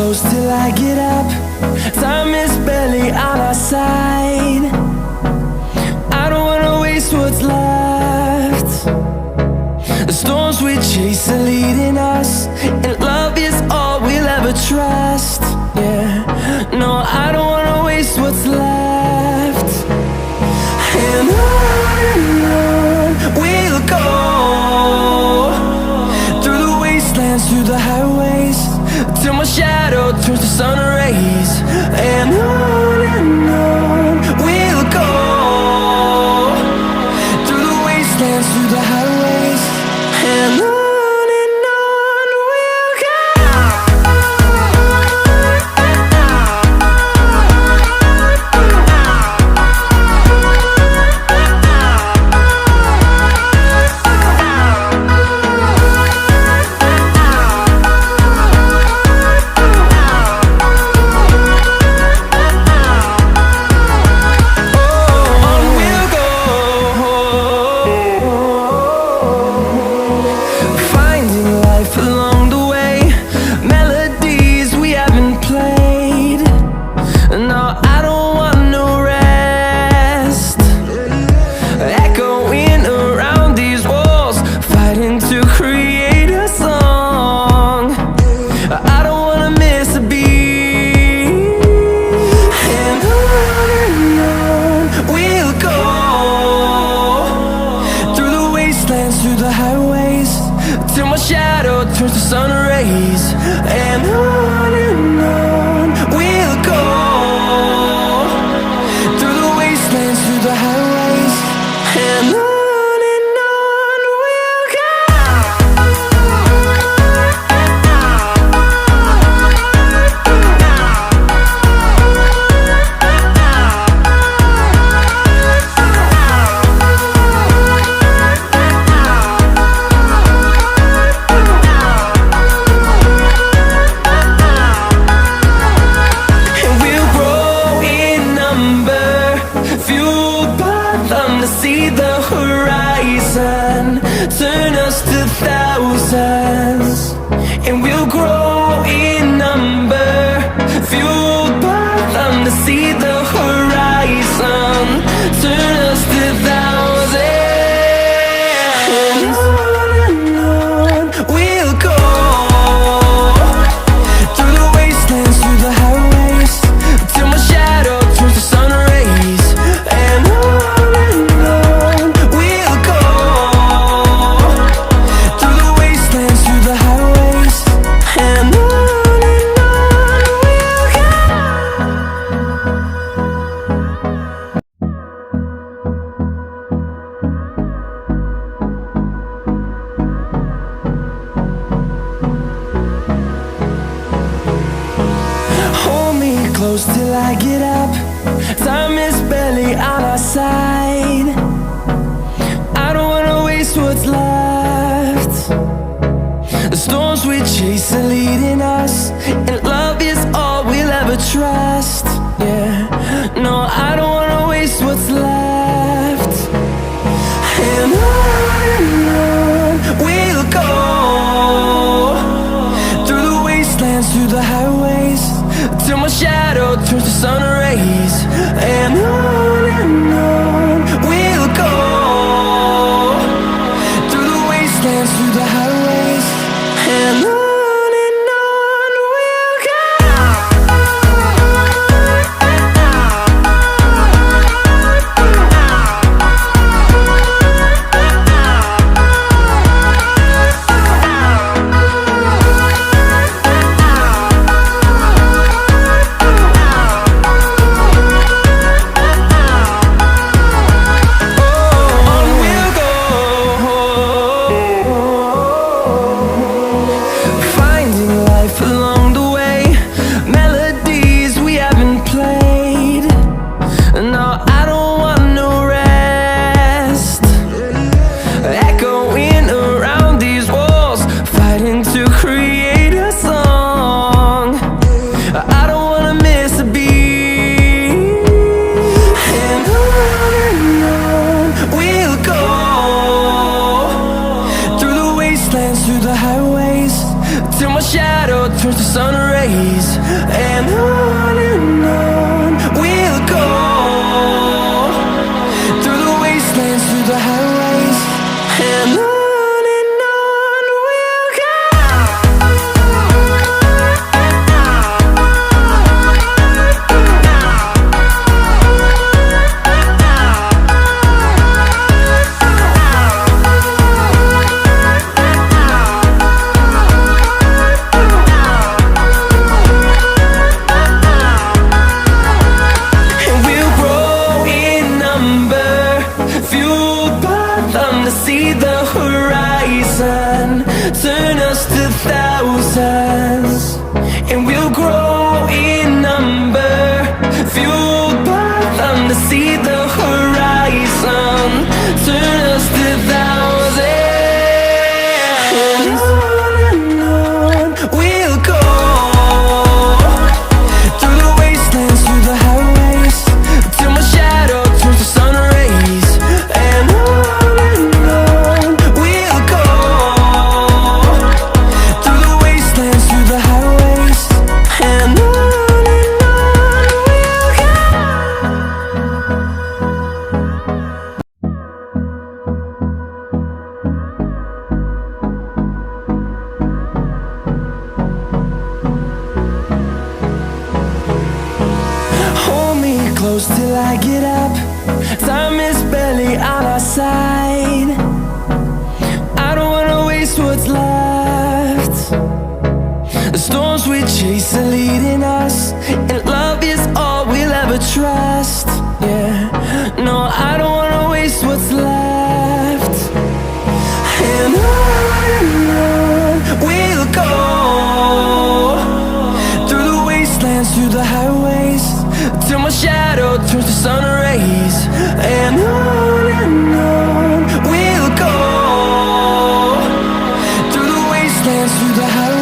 close till I get up. Time is barely on our side. I don't wanna waste what's left. The storms we chase are leading us, and love is all we'll ever trust. Yeah, no, I don't wanna waste what's left. And on we'll go, through the wastelands, through the highways, till my shadow turns to sun rays. And on we'll go, through the wastelands, through the highways, and on we'll go. Through the highways, till my shadow turns to sun rays. And on we'll go, through the wastelands, through the highways, and on we'll go. See the horizon, turn us to thousands, and we'll grow in number, fueled by them. To see the horizon, turn us to thousands, and on we'll go, through the wastelands, through the highways, till my shadow turns to sun rays. And close till I get up. Time is barely on our side. I don't wanna waste what's left. The storms we chase are leading us, and love is all we'll ever trust. Yeah, no, I don't wanna waste what's left. And on we'll go, through the wastelands, through the highways, till my shadow turns to sun rays. And on we'll go, through the wastelands, through the highways, and on we'll go. till my shadow turns to sun rays. And on we'll go, through the wastelands, through the highways, and on we'll go. See the horizon turn us to thousands, and we'll grow in number, fueled by them to see the horizon turn us to thousands. And on we'll go, through the wastelands, through the highways, till my shadow turns to sun rays. And close till I get up. Time is barely on our side. I don't wanna waste what's left. The storms we chase are leading us, and love is all we'll ever trust. Yeah, no, I don't wanna waste what's left. And on we'll go, through the wastelands, through the highways, till my shadow turns to sun rays. And on we'll go, through the wastelands, through the highways.